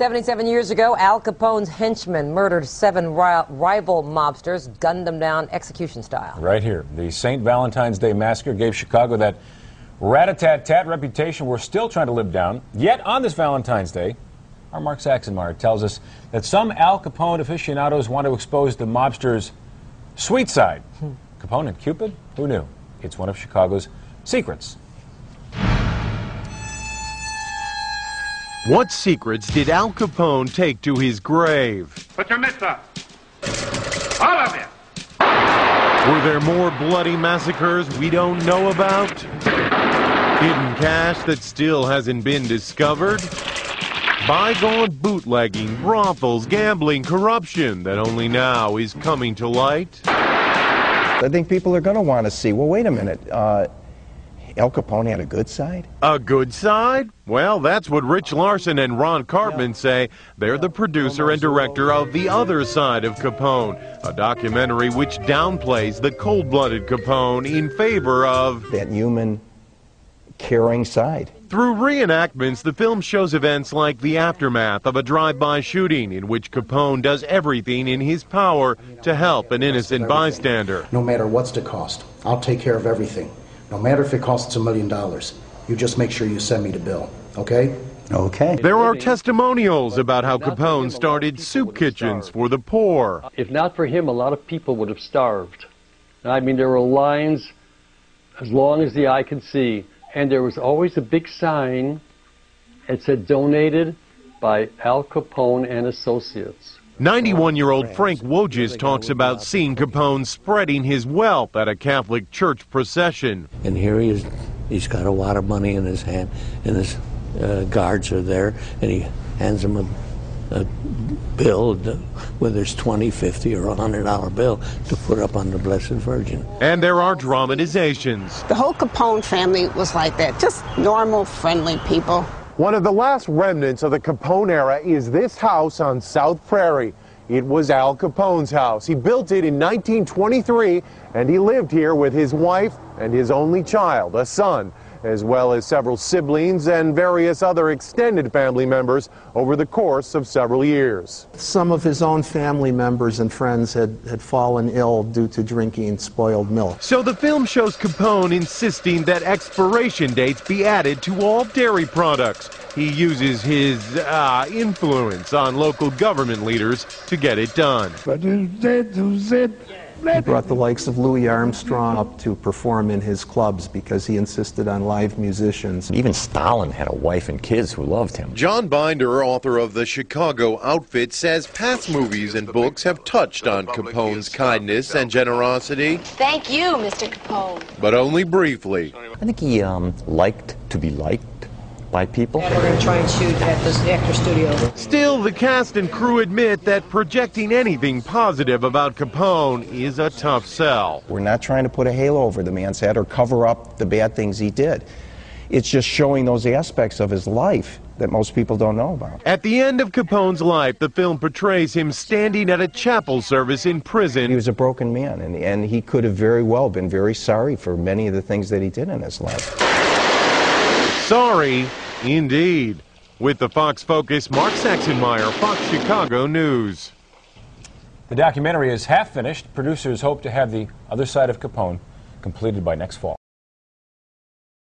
77 years ago, Al Capone's henchmen murdered 7 rival mobsters, gunned them down execution style. Right here. The St. Valentine's Day massacre gave Chicago that rat-a-tat-tat reputation we're still trying to live down. Yet on this Valentine's Day, our Mark Saxenmeyer tells us that some Al Capone aficionados want to expose the mobster's sweet side. Capone and Cupid? Who knew? It's one of Chicago's secrets. What secrets did Al Capone take to his grave? Put your mitts up. All of you. Were there more bloody massacres we don't know about? Hidden cash that still hasn't been discovered? Bygone bootlegging, brothels, gambling, corruption that only now is coming to light? I think people are going to want to see, well, wait a minute, Al Capone had a good side? A good side? Well, that's what Rich Larson and Ron Cartman say. They're the producer and director of The Other Side of Capone, a documentary which downplays the cold-blooded Capone in favor of that human, caring side. Through reenactments, the film shows events like the aftermath of a drive-by shooting in which Capone does everything in his power to help an innocent bystander. No matter what's the cost, I'll take care of everything. No matter if it costs $1 million, you just make sure you send me the bill, okay? Okay. There are testimonials about how Capone started soup kitchens for the poor. If not for him, a lot of people would have starved. I mean, there were lines as long as the eye could see, and there was always a big sign that said donated by Al Capone and Associates. 91-year-old Frank Wojcicki talks about seeing Capone spreading his wealth at a Catholic church procession. And here he is, he's got a wad of money in his hand, and his guards are there, and he hands them a bill, whether it's $20, $50, or $100 bill, to put up on the Blessed Virgin. And there are dramatizations. The whole Capone family was like that, just normal, friendly people. One of the last remnants of the Capone era is this house on South Prairie. It was Al Capone's house. He built it in 1923, and he lived here with his wife and his only child, a son, as well as several siblings and various other extended family members over the course of several years. Some of his own family members and friends had fallen ill due to drinking spoiled milk. So the film shows Capone insisting that expiration dates be added to all dairy products. He uses his influence on local government leaders to get it done. He brought the likes of Louis Armstrong up to perform in his clubs because he insisted on live musicians. Even Stalin had a wife and kids who loved him. John Binder, author of The Chicago Outfit, says past movies and books have touched on Capone's kindness and generosity. Thank you, Mr. Capone. But only briefly. I think he liked to be liked by people. And we're going to try and shoot at this actor studio. Still, the cast and crew admit that projecting anything positive about Capone is a tough sell. We're not trying to put a halo over the man's head or cover up the bad things he did. It's just showing those aspects of his life that most people don't know about. At the end of Capone's life, the film portrays him standing at a chapel service in prison. He was a broken man, and he could have very well been very sorry for many of the things that he did in his life. Sorry, indeed. With the Fox Focus, Mark Saxenmeyer, Fox Chicago News. The documentary is half finished. Producers hope to have The Other Side of Capone completed by next fall.